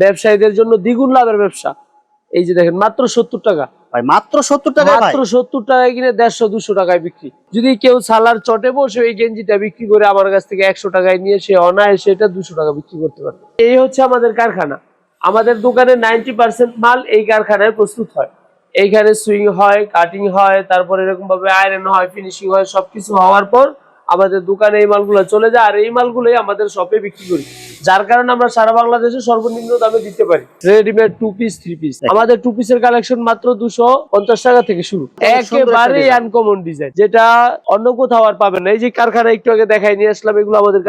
ব্যবসায়ীদের জন্য দ্বিগুণ লাভের ব্যবসা। এই যে দেখেন মাত্র 70 টাকা ভাই, মাত্র 70 টাকায়, মাত্র 70 টাকায় কিনে 150-200 টাকায় বিক্রি। যদি কেউ সালার চটে বসে এই গেঞ্জিটা বিক্রি করে আমার কাছ থেকে 100 টাকায় নিয়ে সে অনায়াসে এটা 200 টাকা বিক্রি করতে পারবে। এই হচ্ছে আমাদের কারখানা। আমাদের দোকানে 90% মাল এই কারখানায় প্রস্তুত হয়। এইখানে সুইং হয়, কাটিং হয়, তারপর এরকম ভাবে আয়রন হয়, ফিনিশিং হয়। সবকিছু হওয়ার পর আমাদের দোকানে এই মালগুলো চলে যায়, আর এই মালগুলোই আমাদের শপে বিক্রি করি, যার কারণে আমরা সারা বাংলাদেশে সর্বনিম্ন দামে দিতে পারি। রেডিমেড 2 পিস 3 পিস, আমাদের 2 পিসের কালেকশন মাত্র 250 টাকা থেকে শুরু। একেবারে আনকমন ডিজাইন, যেটা অন্য কোথাও আর পাবেন না। এই যে কারখানা একটু আগে দেখাই নিয়ে আসলাম, এগুলো আমাদের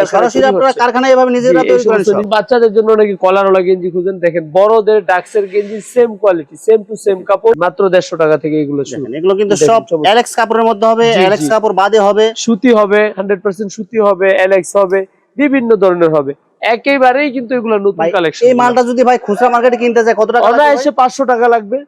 কারখানায় এভাবে নিজেরা তৈরি করেন। বাচ্চাদের জন্য নাকি কলারওয়ালা গেঞ্জি খুঁজেন, দেখেন বড়দের ডাক্সের গেঞ্জি same quality, same to same কাপড়, মাত্র 150 টাকা থেকে এগুলো শুরু। এগুলো কিন্তু সব এলেক্স কাপড়ের মধ্যে হবে, এলেক্স কাপড় বাদে হবে, সুতি হবে, 100% সুতি হবে, এলেক্স হবে, বিভিন্ন ধরনের হবে। একেবারেই কিন্তু এগুলো নতুন কালেকশন। এই মালটা যদি ভাই খুচরা মার্কেটে কিনতে যায় কত টাকা লাগবে? অনায়াসে 500 টাকা লাগবে।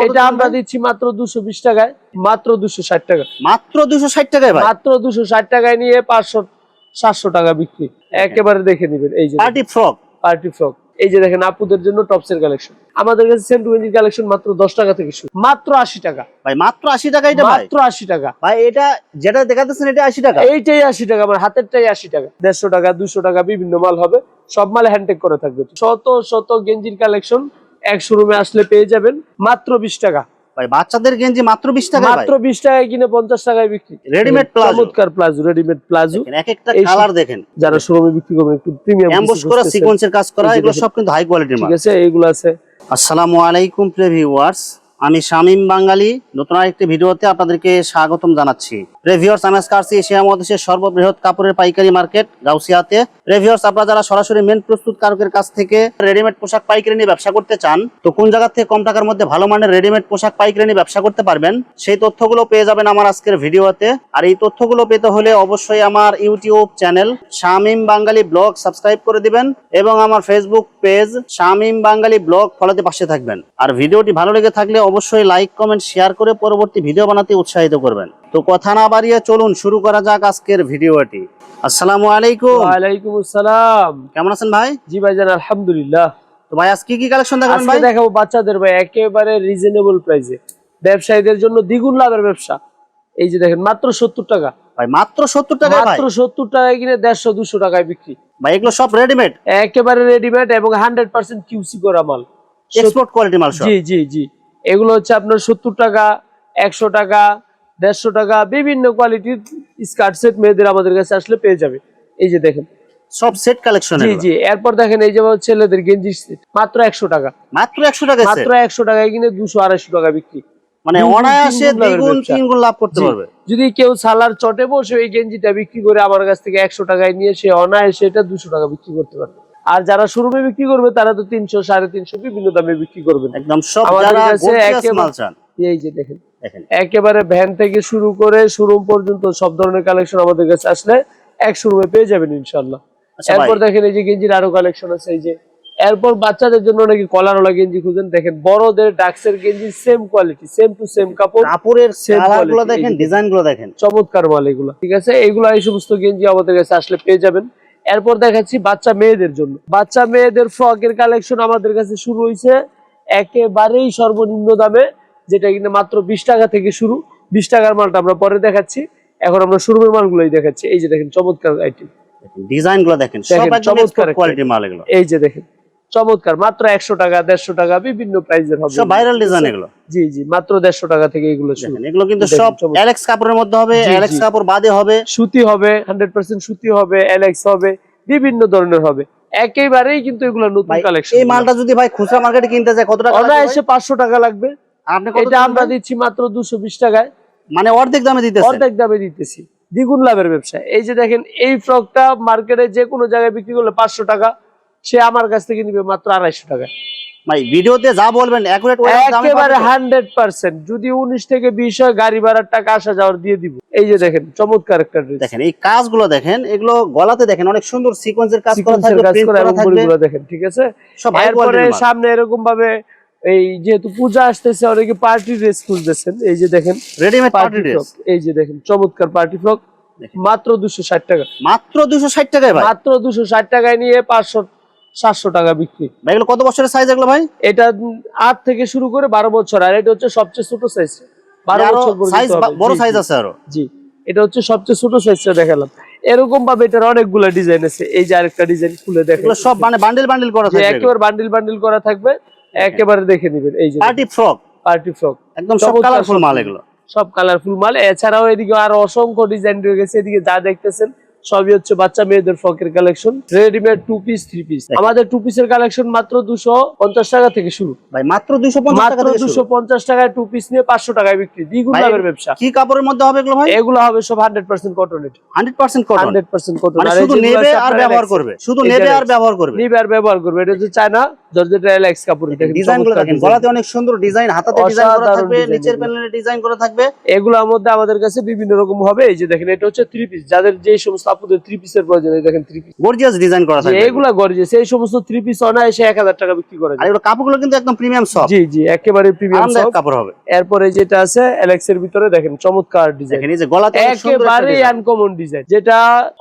এটা আমরা দিচ্ছি মাত্র 220 টাকায়, মাত্র 260 টাকা, মাত্র 260 টাকায় ভাই, মাত্র 260 টাকায় নিয়ে 500-700 টাকা বিক্রি। একেবারে দেখে নিবেন। এই যে পার্টি ফ্রক, পার্টি ফ্রক। এই যে দেখেন আপুদের জন্য টপসের কালেকশন। আমাদের কাছে সেন্ট গেঞ্জির কালেকশন মাত্র 10 টাকা থেকে শুরু, মাত্র 80 টাকা ভাই, মাত্র 80 টাকা। এটা মাত্র 80 টাকা ভাই, এটা যেটা দেখাতেছেন এটা 80 টাকা, এইটাই 80 টাকা, আমার হাতেরটাই 80 টাকা। 150 টাকা 200 টাকা বিভিন্ন মাল হবে, সব মাল হ্যান্ডটেক করে থাকবে। শত শত গেঞ্জির কালেকশন এক শোরুমে আসলে পেয়ে যাবেন মাত্র 20 টাকা ভাই। বাচ্চাদের গেঞ্জি মাত্র 20 টাকা, মাত্র 20 টাকায় কিনে 50 টাকায় বিক্রি। রেডিমেড প্লাজো, চমৎকার প্লাজো, রেডিমেড প্লাজো, এক একটা কালার দেখেন। যারা শোরুমে বিক্রি করবেন একটু প্রিমিয়াম এমবস করা, সিকোয়েন্সের কাজ করা, এগুলো সব কিন্তু হাই কোয়ালিটির মাল। ঠিক আছে, এইগুলো আছে। আসসালামু আলাইকুম প্রিয় ভিউয়ার্স, আমি শামীম বাঙালি নতুন আরেকটি ভিডিওতে আপনাদেরকে স্বাগতম জানাচ্ছি। ভিউয়ার্স, আমি আজকে আসছি এশিয়া মহাদেশের সর্ববৃহৎ কাপড়ের পাইকারি মার্কেট গাউসিয়াতে। ভিউয়ার্স, আপনারা যারা সরাসরি মেন প্রস্তুতকারকের কাছ থেকে রেডিমেড পোশাক পাইকারি নিয়ে ব্যবসা করতে চান, তো কোন জায়গা থেকে কম টাকার মধ্যে ভালো মানের রেডিমেড পোশাক পাইকারি নিয়ে ব্যবসা করতে পারবেন, সেই তথ্যগুলো পেয়ে যাবেন আমার আজকের ভিডিওতে। আর এই তথ্যগুলো পেতে হলে অবশ্যই আমার ইউটিউব চ্যানেল শামীম বাঙালি ব্লগ সাবস্ক্রাইব করে দিবেন এবং আমার ফেসবুক পেজ শামীম বাঙালি ব্লগ ফলোতে পাশে থাকবেন। আর ভিডিওটি ভালো লেগে থাকলে অবশ্যই লাইক, কমেন্ট, শেয়ার করে পরবর্তী ভিডিও বানাতে উৎসাহিত করবেন। তো কথা না বাড়িয়ে চলুন শুরু করা যাক আজকের ভিডিওটি। আসসালামু আলাইকুম। ওয়া আলাইকুম আসসালাম। কেমন আছেন ভাই? জি ভাইজান, আলহামদুলিল্লাহ। তো ভাই আজকে কি কালেকশন দেখাবেন ভাই? আজকে দেখাবো বাচ্চাদের ভাই একেবারে রিজনেবল প্রাইসে, ব্যবসায়ীদের জন্য দ্বিগুণ লাভের ব্যবসা। এই যে দেখেন মাত্র 70 টাকা ভাই, মাত্র 70 টাকা, মাত্র 70 টাকায় কিনে 150-200 টাকায় বিক্রি। ভাই এগুলো সব রেডিমেড, একেবারে রেডিমেড এবং 100% কিউসি করা মাল, এক্সপোর্ট কোয়ালিটি মাল সব। জি জি জি। এগুলো হচ্ছে আপনার 70 টাকা, 100 টাকা, 150 টাকা, বিভিন্ন কোয়ালিটির স্কার্ট সেট মেয়েদের আমাদের কাছে আসলে পেয়ে যাবে। এই যে দেখেন সব সেট কালেকশন। জি জি। এরপর দেখেন এই যে ছেলেদের গেঞ্জি সেট মাত্র 100 টাকা, মাত্র 100 টাকা, মাত্র 100 টাকায় কিনে 200-250 টাকা বিক্রি। মানে অনায়াসে দ্বিগুণ তিনগুণ লাভ করতে পারবে। যদি কেউ সালার চটে বসে এই গেঞ্জিটা বিক্রি করে আমার কাছ থেকে 100 টাকায় নিয়ে সে অনায়াসে এটা 200 টাকা বিক্রি করতে পারবে। আর যারা শোরুমে বিক্রি করবে তারা তো 300-350 বিভিন্ন দামে বিক্রি করবেন। একদম সব যারা মাল চান। এই যে দেখেন একেবারে ভ্যান থেকে শুরু করে শোরুম পর্যন্ত সব ধরনের কালেকশন আমাদের কাছে আসলে এক শোরুমে পেয়ে যাবেন ইনশাআল্লাহ। এরপর দেখেন এই যে গেঞ্জির আরো কালেকশন আছে। এই যে এরপর বাচ্চাদের জন্য নাকি কলারওয়ালা গেঞ্জি খুঁজেন, দেখেন বড়দের ডাক্সের গেঞ্জি same quality, same to same কাপড়, কাপড়ের কালারগুলো দেখেন, ডিজাইনগুলো দেখেন, চমৎকার মাল এগুলো। ঠিক আছে, এইগুলো এই সমস্ত গেঞ্জি আমাদের কাছে আসলে পেয়ে যাবেন। এরপর দেখাচ্ছি বাচ্চা মেয়েদের জন্য, বাচ্চা মেয়েদের ফ্রকের কালেকশন আমাদের কাছে শুরু হয়েছে একেবারেই সর্বনিম্ন দামে, যেটা কিনা মাত্র 20 টাকা থেকে শুরু। 20 টাকার মালটা আমরা পরে দেখাচ্ছি, এখন আমরা শোরুমের মালগুলোই দেখাচ্ছি। এই যে দেখেন চমৎকার আইটেম, ডিজাইনগুলো দেখেন, সব একদম চমৎকার কোয়ালিটির মাল এগুলো। এই যে দেখেন চমৎকার, মাত্র 100 টাকা, 150 টাকা, বিভিন্ন প্রাইসের হবে, সব ভাইরাল ডিজাইন এগুলো। জি জি, মাত্র 150 টাকা থেকে এগুলো শুরু। এগুলো কিন্তু সব এলেক্স কাপড়ের মধ্যে হবে, এলেক্স কাপড় বাদে হবে, সুতি হবে, 100% সুতি হবে, এলেক্স হবে, বিভিন্ন ধরনের হবে। একেবারেই কিন্তু এগুলো নতুন কালেকশন। এই মালটা যদি ভাই খুচরা মার্কেটে কিনতে যায় কত টাকা লাগবে? অনায়াসে 500 টাকা লাগবে। এটা আমরা দিচ্ছি মাত্র 220 টাকায়, মানে অর্ধেক দামে দিতেছি, অর্ধেক দামে দিতেছি, দ্বিগুণ লাভের ব্যবসা। এই যে দেখেন এই ফ্রকটা মার্কেটে যে কোনো জায়গায় বিক্রি করলে 500 টাকা, সে আমার কাছ থেকে নিবে মাত্র 250 টাকা। ভাই ভিডিওতে যা বলবেন একুরেট একেবারে 100%। যদি 19 থেকে 20 হয় গাড়ি ভাড়ার টাকা আসা যাওয়ার দিয়ে দিব। এই যে দেখেন চমৎকার একটা ড্রেস, দেখেন এই কাজগুলো দেখেন, এগুলো গলাতে দেখেন অনেক সুন্দর সিকোয়েন্সের কাজ করা থাকবে, প্রিন্ট করা থাকবে দেখেন। ঠিক আছে, সব হাই এরপরে সামনে এরকম ভাবে এই যেহেতু পূজা আসতেছে অনেকে পার্টি ড্রেস খুঁজতেছেন, এই যে দেখেন রেডিমেড পার্টি ড্রেস। এই যে দেখেন চমৎকার পার্টি ফ্রক মাত্র 260 টাকা, মাত্র 260 টাকায় ভাই, মাত্র 260 টাকায় নিয়ে 700 টাকা বিক্রি। ভাই এগুলো কত বছরের সাইজ এগুলো ভাই? এটা 8 থেকে শুরু করে 12 বছর, আর এটা হচ্ছে সবচেয়ে ছোট সাইজ, 12 আরো বছর পর্যন্ত সাইজ হবে। বড় জি, সাইজ জি, আছে আরো। জি, এটা হচ্ছে সবচেয়ে ছোট সাইজটা দেখালাম। এরকম ভাবে এটার অনেকগুলা ডিজাইন আছে। এই যে আরেকটা ডিজাইন খুলে দেখেন, এগুলো সব মানে বান্ডিল বান্ডিল করা যে থাকবে, একেবারে বান্ডিল বান্ডিল করা থাকবে, একেবারে দেখে নিবেন। এই যে পার্টি ফ্রক, পার্টি ফ্রক, একদম সব কালারফুল মাল এগুলো। সব কালারফুল মাল। এছাড়াও এদিকে আরো অসংখ্য ডিজাইন রয়ে গেছে। এদিকে যা দেখতেছেন সবই হচ্ছে বাচ্চা মেয়েদের ফ্রকের কালেকশন, রেডিমেড 2 পিস 3 পিস। আমাদের 2 পিসের কালেকশন মাত্র 250 টাকা থেকে শুরু। ভাই মাত্র 250 টাকা মাত্র থেকে শুরু। 250 টাকায় 2 পিস নিয়ে 500 টাকায় বিক্রি, দ্বিগুণ ভাই, লাভের ব্যবসা। কি কাপড়ের মধ্যে হবে এগুলো ভাই? এগুলো হবে সব 100% কটনের, 100% কটন, 100% কটন। মানে আর এই শুধু যেগুলো নেবে আছে আর আপনারা ব্যবহার Alex, করবে, শুধু এই যে নেবে আর Alex, ব্যবহার করবে। নিবে আর ব্যবহার করবে। এটা হচ্ছে চায়না জর্জেট এলেক্স কাপড়। দেখেন ডিজাইনগুলো চমৎকার দেখেন, ডিজাইন। গলাতে অনেক সুন্দর ডিজাইন, হাতাতে ডিজাইন করা অসাধারণ থাকবে, ডিজাইন নিচের এগুলো। প্যানেলে ডিজাইন করা থাকবে। এগুলোর মধ্যে আমাদের কাছে বিভিন্ন রকম হবে। এই যে দেখেন, এটা হচ্ছে 3 পিস, যাদের যে সমস্ত আপুদের 3 পিসের প্রয়োজন, এই দেখেন 3 পিস, গর্জিয়াস ডিজাইন করা যে থাকবে। এগুলা গর্জিয়াস। এই সমস্ত 3 পিস অনায়াসে 1000 টাকা বিক্রি করা আর যায়। এগুলো কাপড়গুলো কিন্তু একদম প্রিমিয়াম সফট, জি, জি, একেবারে প্রিমিয়াম আরামদায়ক সফট কাপড় হবে। এরপরে যেটা আছে এলেক্স এর ভিতরে দেখেন চমৎকার ডিজাইন, দেখেন এই যে গলাতে অনেক সুন্দর একটা একেবারে ডিজাইন। আনকমন ডিজাইন, যেটা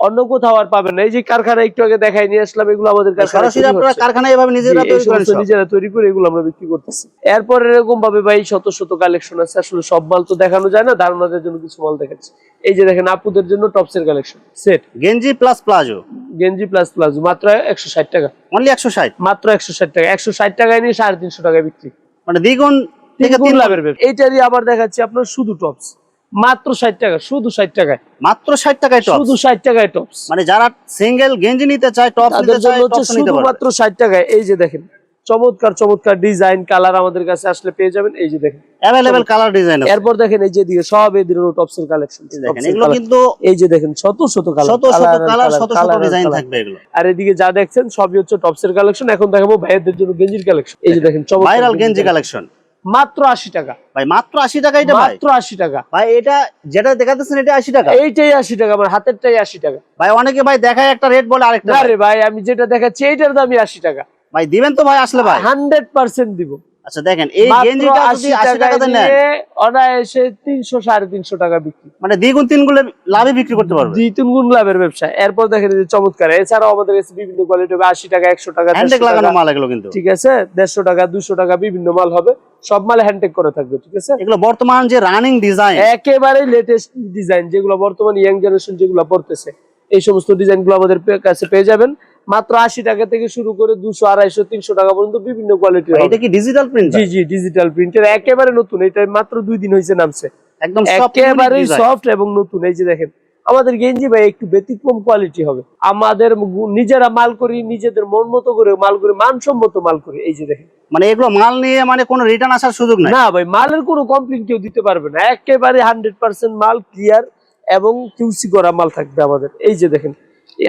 অন্য কোথাও আর পাবেন না। এই যে কারখানা একটু আগে দেখাই নিয়ে আসলাম, এগুলো আমাদের কারখানায় সরাসরি তৈরি আপনারা হচ্ছে। কারখানায় এভাবে নিজেরা জি, এই তৈরি করেন সমস্ত সব। নিজেরা তৈরি করে এগুলো আমরা বিক্রি করতেছি। এরপর এরকম ভাবে ভাই শত শত কালেকশন আছে। আসলে সব মাল তো দেখানো যায় না, ধারণাদের জন্য কিছু মাল দেখাচ্ছি। এই যে দেখেন আপুদের জন্য টপস এর কালেকশন সেট, গেঞ্জি প্লাস প্লাজো, গেঞ্জি প্লাস প্লাজো, মাত্র 160 টাকা। অনলি 160, মাত্র 160 টাকা। 160 টাকায় নিয়ে 350 টাকায় বিক্রি, মানে দ্বিগুণ থেকে তিন গুণ তিন গুণ। লাভের ব্যবসা। এইটারই আবার দেখাচ্ছি আপনার শুধু টপস, মাত্র 60 টাকা, শুধু 60 টাকায়, মাত্র 60 টাকায় টপস। শুধু 60 টাকায় টপস। মানে যারা সিঙ্গেল গেঞ্জি নিতে চায়, টপস তাদের নিতে চায়, জন্য হচ্ছে টপস নিতে পারবে। শুধুমাত্র 60 টাকায়। এই যে দেখেন চমৎকার চমৎকার ডিজাইন, কালার আমাদের কাছে আসলে পেয়ে যাবেন। এই যে দেখেন अवेलेबल কালার ডিজাইন আছে। এরপর দেখেন এই যে দিকে সব এই ধরনের টপসের কালেকশন দেখেন এগুলো কিন্তু এই যে দেখেন শত শত কালার, শত শত কালার, শত শত ডিজাইন থাকবে এগুলো। আর এদিকে যা দেখছেন সবই হচ্ছে টপসের কালেকশন। এখন দেখাবো ভাইদের জন্য গেঞ্জির কালেকশন। এই যে দেখেন চমৎকার ভাইরাল গেঞ্জি কালেকশন, মাত্র 80 টাকা। ভাই মাত্র 80 টাকা এটা ভাই? মাত্র 80 টাকা ভাই এটা যেটা দেখাতেছেন এটা 80 টাকা? এইটাই 80 টাকা, আমার হাতেরটাই 80 টাকা। ভাই অনেকে ভাই দেখায় একটা রেট বলে আরেকটা। না রে ভাই, আমি যেটা দেখাচ্ছি এইটার দামই 80 টাকা। ভাই দিবেন তো ভাই আসলে ভাই? 100% দিব। আচ্ছা দেখেন এই মাত্র গেঞ্জিটা যদি 80 টাকাতে নেন, নিয়ে অনায়াসে 300 350 টাকা বিক্রি, মানে দ্বিগুণ তিন গুণে লাভে বিক্রি করতে পারবে। 2-3 গুণ লাভের ব্যবসা। এরপর দেখেন এই যে চমৎকার, এছাড়াও আমাদের কাছে বিভিন্ন কোয়ালিটি হবে 80 টাকা, 100 টাকা, হ্যান্ডটেক 150 লাগানো টাকা, মাল এগুলো কিন্তু। ঠিক আছে, 150 টাকা, 200 টাকা, বিভিন্ন মাল হবে। সব মাল হ্যান্ডটেক করে থাকবে, ঠিক আছে। এগুলো বর্তমান যে রানিং ডিজাইন, একেবারে লেটেস্ট ডিজাইন, যেগুলো বর্তমান ইয়াং জেনারেশন যেগুলো পড়তেছে, এই সমস্ত ডিজাইন গুলো আমাদের কাছে পেয়ে যাবেন। মাত্র 80 টাকা থেকে শুরু করে 200, 250, 300 টাকা পর্যন্ত বিভিন্ন কোয়ালিটির হবে। এটা কি ডিজিটাল প্রিন্ট? জি, জি, ডিজিটাল প্রিন্টের, একেবারে নতুন। এটা মাত্র 2 দিন হয়েছে নামছে, একদম একেবারে সফট এবং নতুন। এই যে দেখেন আমাদের গেঞ্জি ভাই একটু ব্যতিক্রম কোয়ালিটি হবে। আমাদের নিজেরা মাল করি, নিজেদের মন মতো করে মাল করি, মানসম্মত মাল করি। এই যে দেখেন, মানে এগুলো মাল নিয়ে মানে কোনো রিটার্ন আসার সুযোগ নাই? না ভাই, মালের কোনো কমপ্লেইন কেউ দিতে পারবে না। একেবারে 100% মাল ক্লিয়ার এবং কিউসি করা মাল থাকবে আমাদের। এই যে দেখেন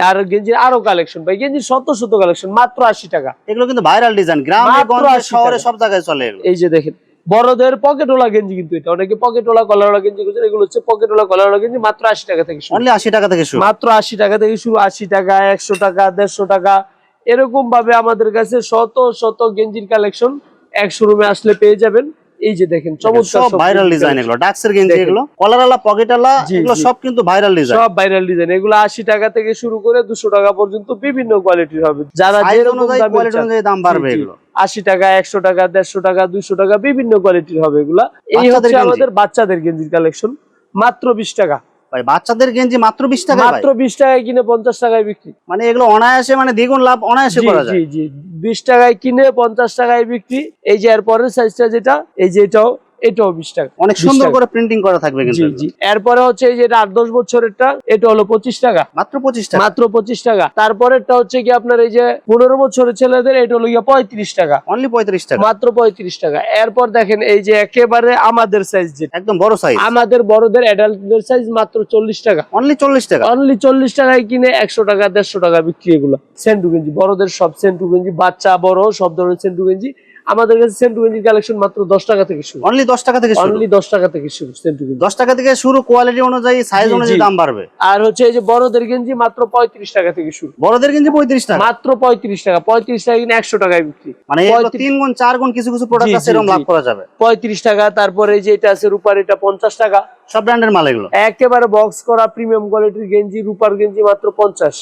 আর গেঞ্জির আরো কালেকশন ভাই, গেঞ্জির শত শত কালেকশন, মাত্র 80 টাকা। এগুলো কিন্তু ভাইরাল ডিজাইন, গ্রামে মাত্র গঞ্জে 80 শহরে টাকা। সব জায়গায় চলে এগুলো। এই যে দেখেন বড়দের পকেটওয়ালা গেঞ্জি, কিন্তু এটা অনেকে পকেটওয়ালা কলারওয়ালা গেঞ্জি করছে, এগুলো হচ্ছে পকেটওয়ালা কলারওয়ালা গেঞ্জি। মাত্র 80 টাকা থেকে শুরু, অনলি 80 টাকা থেকে শুরু। মাত্র 80 টাকা থেকে শুরু। 80 টাকা, 100 টাকা, 150 টাকা, এরকম ভাবে আমাদের কাছে শত শত গেঞ্জির কালেকশন এক শোরুমে আসলে পেয়ে যাবেন। এই যে দেখেন চমৎকার সব ভাইরাল ডিজাইন এগুলো, ডাক্সের গেঞ্জি এগুলো, কলারওয়ালা, পকেটওয়ালা, জি, এগুলো জি। সব কিন্তু ভাইরাল ডিজাইন। সব ভাইরাল ডিজাইন, এগুলো 80 টাকা থেকে শুরু করে 200 টাকা পর্যন্ত বিভিন্ন কোয়ালিটির হবে। যারা সাইজ যেরকম অনুযায়ী, দামের কোয়ালিটি চান। অনুযায়ী দাম বাড়বে জি, জি। এগুলো। 80 টাকা, 100 টাকা, 150 টাকা, 200 টাকা, বিভিন্ন কোয়ালিটির হবে এগুলা। এই বাচ্চাদের হচ্ছে গেঞ্জি। আমাদের বাচ্চাদের গেঞ্জির কালেকশন, মাত্র 20 টাকা। ভাই বাচ্চাদের গেঞ্জি মাত্র 20 টাকা? মাত্র 20 টাকায় কিনে 50 টাকায় বিক্রি। মানে এগুলো অনায়াসে মানে দ্বিগুণ লাভ অনায়াসে জি, করা জি, যায়। জি, 20 টাকায় কিনে 50 টাকায় বিক্রি। এই যে এর পরের সাইজটা যেটা, এই যে এটাও 20 টাকা। অনেক 20 সুন্দর টাকা। করে প্রিন্টিং করা থাকবে কিন্তু জি, এগুলো। জি। এরপরে হচ্ছে এই যে 8-10 বছরেরটা, এটা হলো 25 টাকা। মাত্র 25 টাকা? মাত্র 25 টাকা। তারপরেরটা হচ্ছে কি আপনার এই যে 15 বছরের ছেলেদের, এটা হলো 35 টাকা। অনলি 35 টাকা? মাত্র 35 টাকা। এরপর দেখেন এই যে একেবারে আমাদের সাইজ, যেটা একদম বড় সাইজ, আমাদের বড়দের অ্যাডাল্টদের সাইজ, মাত্র 40 টাকা। অনলি 40 টাকা? অনলি 40 টাকায় কিনে 100 টাকা, 150 টাকা বিক্রি। এগুলো সেন্টু গেঞ্জি, বড়দের সব সেন্টু গেঞ্জি, বাচ্চা বড় সব ধরনের সেন্টু গেঞ্জি। আমাদের কাছে সেন্টু গেঞ্জির কালেকশন মাত্র 10 টাকা থেকে শুরু। অনলি 10 টাকা থেকে শুরু? অনলি 10 টাকা থেকে শুরু সেন্টু গেঞ্জি। 10 টাকা থেকে শুরু, কোয়ালিটি অনুযায়ী, সাইজ জি, অনুযায়ী জি। দাম বাড়বে। আর হচ্ছে এই যে বড়দের গেঞ্জি মাত্র 35 টাকা থেকে শুরু। বড়দের গেঞ্জি 35 টাকা? মাত্র 35 টাকা। 35 টাকা কিনে 100 টাকায় বিক্রি। মানে এগুলো 3 গুণ 4 গুণ কিছু কিছু প্রোডাক্ট জি, আছে, জি, এরকম জি। লাভ করা যাবে। 35 টাকা। তারপরে এই যে এটা আছে রূপার, এটা 50 টাকা। সব ব্র্যান্ডের মাল এগুলো? একেবারে বক্স করা প্রিমিয়াম কোয়ালিটির গেঞ্জি, রূপার গেঞ্জি মাত্র 50।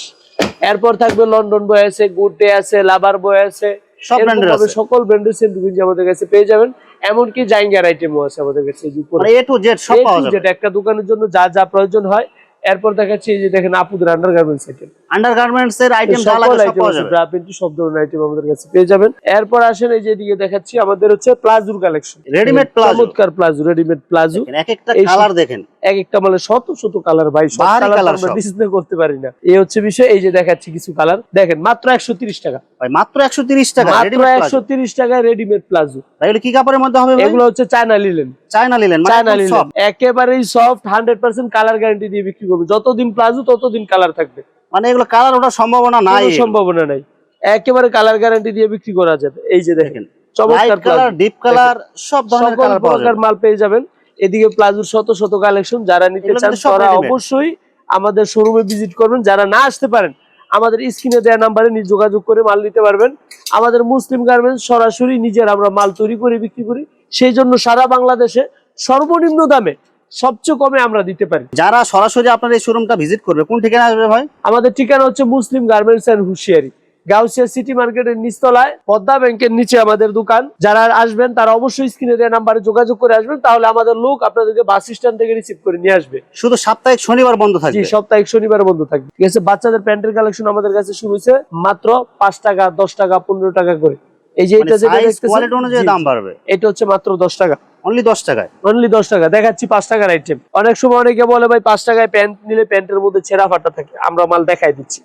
এরপর থাকবে লন্ডন বয় আছে, গুড ডে আছে, লাভার বয় আছে, সব ব্র্যান্ডের আছে, সকল ব্র্যান্ডের সেন্টু গেঞ্জি আমাদের কাছে পেয়ে যাবেন। এমনকি জাইঙ্গার আইটেমও আছে আমাদের কাছে। মানে A to Z সব পাওয়া যাবে। যেটা একটা দোকানের জন্য যা যা প্রয়োজন হয়। এরপর দেখাচ্ছি এই যে দেখেন আপুদের আন্ডারগার্মেন্টস আইটেম, আন্ডারগার্মেন্টস এর আইটেম যা লাগে সব পাওয়া যাবে, ব্রা প্যান্টি সব ধরনের আইটেম আমাদের কাছে পেয়ে যাবেন। এরপর আসেন এই যে এদিকে দেখাচ্ছি আমাদের হচ্ছে প্লাজোর কালেকশন, রেডিমেড প্লাজো, চমৎকার প্লাজো, রেডিমেড প্লাজো। এক একটা কালার দেখেন, এক একটা মানে শত শত কালার ভাই, সব কালার আমরা ডিসপ্লে করতে পারি না, এই হচ্ছে বিষয়। এই যে দেখাচ্ছি কিছু কালার দেখেন, মাত্র 130 টাকা ভাই, মাত্র 130 টাকা, মাত্র 130 টাকা রেডিমেড প্লাজো। ভাই এগুলো কি কাপড়ের মধ্যে হবে ভাই? এগুলো হচ্ছে China linen, China linen, China linen, একেবারেই সফট, 100% কালার গ্যারান্টি দিয়ে বিক্রি করবে। যতদিন প্লাজো ততদিন কালার থাকবে, মানে এগুলো কালার ওঠার সম্ভাবনা নাই, সম্ভাবনা নাই, একেবারে কালার গ্যারান্টি দিয়ে বিক্রি করা যাবে। এই যে দেখেন চমৎকার কালার, ডিপ কালার, সব ধরনের কালার পাওয়া যাবে, মাল পেয়ে যাবেন। এদিকে প্লাজোর শত শত কালেকশন, যারা নিতে চান তারা অবশ্যই আমাদের শোরুমে ভিজিট করবেন। যারা না আসতে পারেন আমাদের স্ক্রিনে দেওয়া নাম্বারে যোগাযোগ করে মাল নিতে পারবেন। আমাদের মুসলিম গার্মেন্টস সরাসরি নিজের আমরা মাল তৈরি করে বিক্রি করি, সেই জন্য সারা বাংলাদেশে সর্বনিম্ন দামে সবচেয়ে কমে আমরা দিতে পারি। যারা সরাসরি আপনার এই শোরুমটা ভিজিট করবে কোন ঠিকানা আসবে ভাই? আমাদের ঠিকানা হচ্ছে মুসলিম গার্মেন্টস এন্ড হুশিয়ারি, গাউসিয়া সিটি মার্কেটের নিচতলায় পদ্মা ব্যাংকের নিচে আমাদের দোকান। যারা আসবেন তারা অবশ্যই স্ক্রিনে দেওয়া নাম্বারে যোগাযোগ করে আসবেন, তাহলে আমাদের লোক আপনাদেরকে বাস স্ট্যান্ড থেকে রিসিভ করে নিয়ে আসবে। শুধু সাপ্তাহিক শনিবার বন্ধ থাকবে? জি, সাপ্তাহিক শনিবার বন্ধ থাকবে। ঠিক আছে, বাচ্চাদের প্যান্টের কালেকশন আমাদের কাছে শুরু হয়েছে মাত্র 5 টাকা, 10 টাকা, 15 টাকা করে। এই যে এটা যেটা দেখতেছেন কোয়ালিটি অনুযায়ী দাম বাড়বে, এটা হচ্ছে মাত্র 10 টাকা, অনলি 10 টাকায়, অনলি 10 টাকা। দেখাচ্ছি 5 টাকার আইটেম। অনেক সময় অনেকে বলে ভাই 5 টাকায় প্যান্ট নিলে প্যান্টের মধ্যে ছেঁড়া ফাটা থাকে, আমরা মাল দেখাই দিচ্ছি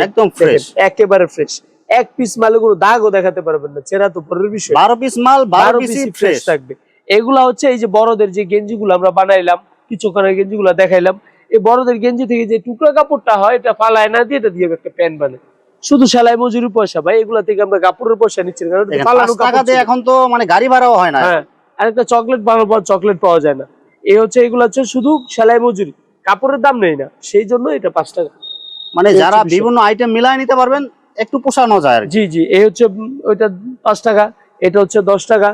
একদম ফ্রেশ, একেবারে ফ্রেশ। এক পিস মালে কোনো দাগও দেখাতে পারবেন না, ছেঁড়া তো পরের বিষয়। 12 পিস মাল 12 পিসই ফ্রেশ থাকবে। এগুলা হচ্ছে এই যে বড়দের যে গেঞ্জিগুলো আমরা বানাইলাম, কিছুক্ষণের গেঞ্জিগুলো দেখাইলাম, এই বড়দের গেঞ্জি থেকে যে টুকরা কাপড়টা হয় এটা ফালায় না দিয়ে এটা দিয়ে একটা প্যান্ট বানায়, শুধু সেলাই মজুরি পয়সা ভাই, এগুলা থেকে আমরা কাপড়ের পয়সা নিচ্ছি, কারণ ফালানো কাপড় দিয়ে এখন তো মানে গাড়ি ভাড়াও হয় না। হ্যাঁ, আর একটা চকলেট বানানোর পর চকলেট পাওয়া যায় না, এই হচ্ছে এগুলো হচ্ছে শুধু সেলাই মজুরি, কাপড়ের দাম নেই না, সেই জন্য এটা 5 টাকা। মানে যারা বিভিন্ন আইটেম মিলাই নিতে পারবেন একটু পোষানো যায় আর। জি জি, এই হচ্ছে ওইটা 5 টাকা, এটা হচ্ছে 10 টাকা,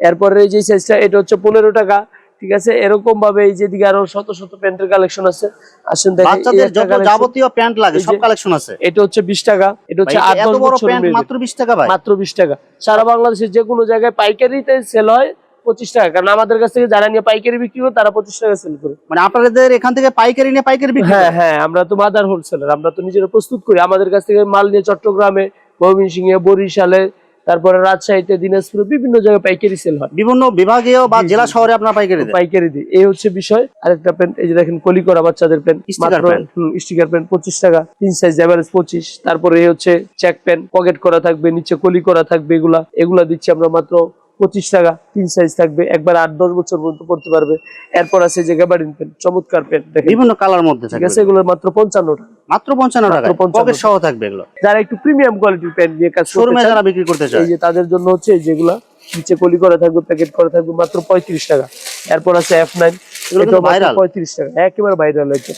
এরপরে এই যে সাইজটা এটা হচ্ছে 15 টাকা। ঠিক আছে, এরকম ভাবে এই যে দিকে আরো শত শত প্যান্টের কালেকশন আছে, আসেন দেখেন। বাচ্চাদের যত যাবতীয় প্যান্ট লাগে সব কালেকশন আছে। এটা হচ্ছে 20 টাকা, এটা হচ্ছে 8-10 বছর প্যান্ট মাত্র 20 টাকা ভাই, মাত্র 20 টাকা। সারা বাংলাদেশের যে কোনো জায়গায় পাইকারিতে সেল হয় 25 টাকা, কারণ আমাদের কাছ থেকে যারা নিয়ে পাইকারি বিক্রি করে তারা 25 টাকা সেল করে। মানে আপনাদের এখান থেকে পাইকারি নিয়ে পাইকারি বিক্রি? হ্যাঁ হ্যাঁ, আমরা তো মাদার হোলসেলার, আমরা তো নিজেরা প্রস্তুত করি। আমাদের কাছ থেকে মাল নিয়ে চট্টগ্রামে, ময়মনসিংহে, বরিশালে, তারপরে রাজশাহীতে, দিনাজপুরে বিভিন্ন জায়গায় পাইকারি সেল হয়। বিভিন্ন বিভাগীয় বা জেলা শহরে আপনারা পাইকারি দিই, এই হচ্ছে বিষয়। আরেকটা প্যান্ট এই যে দেখেন, কলি করা বাচ্চাদের প্যান্ট, স্টিকার প্যান্ট 25 টাকা, 3 সাইজ এভারেজ 25। তারপরে এই হচ্ছে চেক প্যান্ট, পকেট করা থাকবে, নিচে কলি করা থাকবে, এগুলা দিচ্ছি আমরা মাত্র 25 টাকা, 3 সাইজ থাকবে, একবার 8-10 বছর পর্যন্ত পড়তে পারবে। এরপর আছে যে গ্যাবার্ডিন প্যান্ট, চমৎকার প্যান্ট দেখেন, বিভিন্ন কালার মধ্যে ঠিক আছে, এগুলো মাত্র 55 টাকা, মাত্র 55 টাকা, পকেট সহ থাকবে এগুলো। যারা একটু প্রিমিয়াম কোয়ালিটির প্যান্ট নিয়ে কাজ করতে চান, যারা বিক্রি করতে চায়, এই যে তাদের জন্য হচ্ছে যেগুলা নিচে কলি করা থাকবে, প্যাকেট করা থাকবে, মাত্র 35 টাকা। এরপর আছে F9, এগুলো ভাইরাল, 35 টাকা, একেবারে ভাইরাল হয়েছে।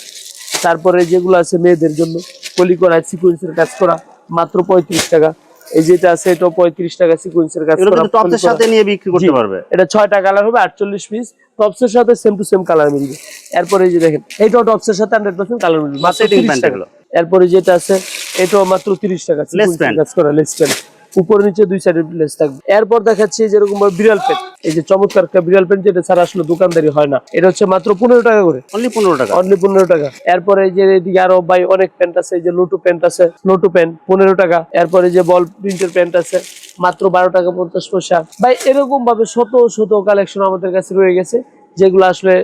তারপরে যেগুলো আছে মেয়েদের জন্য কলি করা, সিকোয়েন্সের কাজ করা, মাত্র 35 টাকা। এই যেটা আছে এটা 35 টাকা, সিকোয়েন্সের কাজ করা, টপসের সাথে নিয়ে বিক্রি করতে পারবে। এটা 6টা কালার হবে, 48 পিস, টপসের সাথে সেম টু সেম কালার মিলবে। এরপরে এই যে দেখেন, এটাও টপসের সাথে 100% কালার মিলবে, মাত্র 30 টাকা। এরপরে যেটা আছে এটাও মাত্র 30 টাকা, সিকোয়েন্সের কাজ করা, লেস প্যান্ট, উপরে নিচে 2 সাইডে লেস থাকবে। এরপর দেখাচ্ছি যেরকম বিড়াল প্যান্ট, এই যে চমৎকার একটা বিড়াল প্যান্ট, যেটা ছাড়া আসলে দোকানদারি হয় না, এটা হচ্ছে মাত্র 15 টাকা করে, অনলি 15 টাকা, অনলি 15 টাকা। এরপরে এই যে এদিকে আরো ভাই অনেক প্যান্ট আছে, এই যে লোটু প্যান্ট আছে, লোটু প্যান্ট 15 টাকা। এরপরে যে বল প্রিন্টের প্যান্ট আছে, মাত্র 12 টাকা 50 পয়সা। ভাই এরকম ভাবে শত শত কালেকশন আমাদের কাছে রয়ে গেছে, যেগুলো আসলে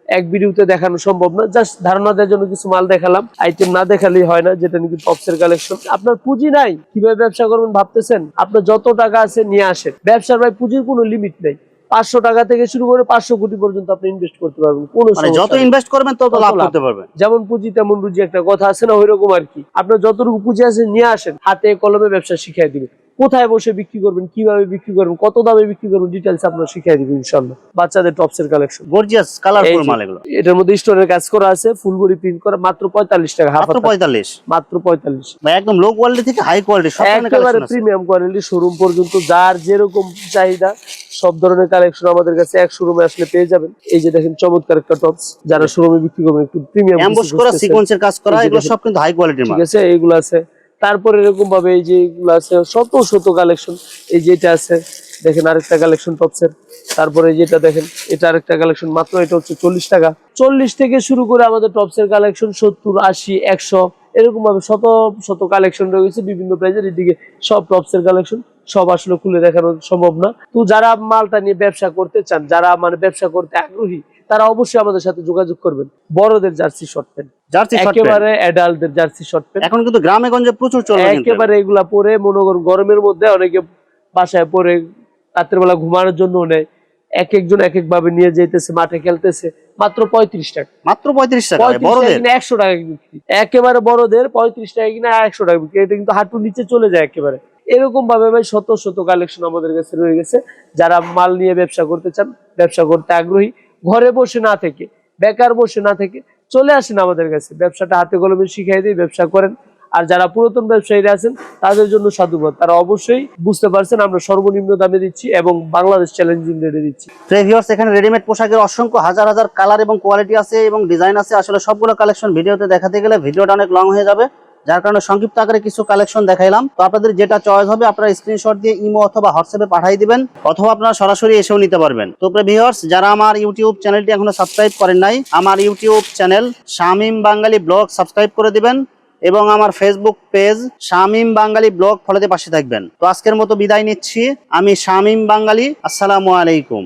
এক ভিডিওতে দেখানো সম্ভব না, জাস্ট ধারণা দেওয়ার জন্য কিছু মাল দেখালাম। আইটেম না দেখালেই হয় না, যেটা নাকি টপসের কালেকশন। আপনার পুঁজি নাই, কিভাবে ব্যবসা করবেন ভাবতেছেন? আপনার যত টাকা আছে নিয়ে আসেন, ব্যবসার ভাই পুঁজির কোনো লিমিট নেই। 500 টাকা থেকে শুরু করে 500 কোটি পর্যন্ত আপনি ইনভেস্ট করতে পারবেন, কোনো যত ইনভেস্ট করবেন তত লাভ করতে পারবেন। যেমন পুঁজি তেমন রুজি একটা কথা আছে না, ওইরকম আর কি। আপনার যতটুকু পুঁজি আছে নিয়ে আসেন, হাতে কলমে ব্যবসা শিখিয়ে দিবে, কোথায় বসে বিক্রি করবেন, কিভাবে বিক্রি করবেন, কত দামে বিক্রি করবেন, ডিটেইলস আপনারা শিখিয়ে দিবেন ইনশাআল্লাহ। বাচ্চাদের টপসের কালেকশন, গর্জিয়াস কালারফুল মাল এগুলো। এটার মধ্যে স্টোনের কাজ করা আছে, ফুল বডি প্রিন্ট করা, মাত্র 45 টাকা, মাত্র 45, মাত্র 45। ভাই একদম লো কোয়ালিটি থেকে হাই কোয়ালিটি সব ধরনের একেবারে প্রিমিয়াম কোয়ালিটি, শোরুম পর্যন্ত যার যেরকম চাহিদা সব ধরনের কালেকশন আমাদের কাছে এক শোরুমে আসলে পেয়ে যাবেন। এই যে দেখেন চমৎকার একটা টপস, যারা শোরুমে বিক্রি করবেন একটু প্রিমিয়াম এমবস করা সিকোয়েন্সের কাজ করা, এগুলো সব কিন্তু হাই কোয়ালিটির মাল। ঠিক আছে, এইগুলো আছে। তারপরে এরকম ভাবে এই যে এগুলো আছে শত শত কালেকশন। এই যে এটা আছে দেখেন আরেকটা কালেকশন টপসের। তারপরে যেটা দেখেন এটা আরেকটা কালেকশন, মাত্র এটা হচ্ছে 40 টাকা। 40 থেকে শুরু করে আমাদের টপসের কালেকশন 70, 80, 100 এরকম ভাবে শত শত কালেকশন রয়েছে বিভিন্ন প্রাইজের। এদিকে সব টপসের কালেকশন, সব আসলে খুলে দেখানো সম্ভব না। তো যারা মালটা নিয়ে ব্যবসা করতে চান, যারা মানে ব্যবসা করতে আগ্রহী, তারা অবশ্যই আমাদের সাথে যোগাযোগ করবেন। বড়দের jersey short pant, jersey short pant, একেবারে অ্যাডাল্টদের জার্সি শর্ট প্যান্ট এখন কিন্তু গ্রামে গঞ্জে প্রচুর চলবে কিন্তু। একেবারে এগুলা পরে মনে করুন গরমের মধ্যে অনেকে বাসায় পরে রাত্রের বেলা ঘুমানোর জন্য নেয়, এক একজন এক এক ভাবে নিয়ে যেতেছে, মাঠে খেলতেছে। মাত্র 35 টাকা, মাত্র 35 টাকা। 35 টাকা কিনা 100 টাকা বিক্রি। একেবারে বড়দের 35 টাকা কিনা 100 টাকা বিক্রি। এটা কিন্তু হাঁটুর নিচে চলে যায় একেবারে। এরকম ভাবে ভাই শত শত কালেকশন আমাদের কাছে রয়ে গেছে। যারা মাল নিয়ে ব্যবসা করতে চান, ব্যবসা করতে আগ্রহী, ঘরে বসে না থেকে, বেকার বসে না থেকে চলে আসেন আমাদের কাছে। ব্যবসাটা হাতে কলমে শিখিয়ে দিয়ে ব্যবসা করেন। আর যারা পুরাতন ব্যবসায়ীরা আছেন তাদের জন্য সাধুবাদ, তারা অবশ্যই বুঝতে পারছেন আমরা সর্বনিম্ন দামে দিচ্ছি এবং বাংলাদেশ চ্যালেঞ্জিং রেটে দিচ্ছি। ভিউয়ার্স, এখানে রেডিমেড পোশাকের অসংখ্য হাজার হাজার কালার এবং কোয়ালিটি আছে এবং ডিজাইন আছে। আসলে সবগুলো কালেকশন ভিডিওতে দেখাতে গেলে ভিডিওটা অনেক লং হয়ে যাবে, যার কারণে সংক্ষিপ্ত আকারে কিছু কালেকশন দেখাইলাম। তো আপনাদের যেটা চয়েস হবে আপনারা স্ক্রিনশট দিয়ে ইমো অথবা হোয়াটসঅ্যাপে পাঠিয়ে দিবেন, অথবা আপনারা সরাসরি এসেও নিতে পারবেন। তো ভিউয়ার্স, যারা আমার ইউটিউব চ্যানেলটি এখনো সাবস্ক্রাইব করেন নাই, আমার ইউটিউব চ্যানেল শামীম বাঙালি ব্লগ সাবস্ক্রাইব করে দিবেন এবং আমার ফেসবুক পেজ শামীম বাঙালি ব্লগ ফলোতে পাশে থাকবেন। তো আজকের মতো বিদায় নিচ্ছি, আমি শামীম বাঙালি। আসসালামু আলাইকুম।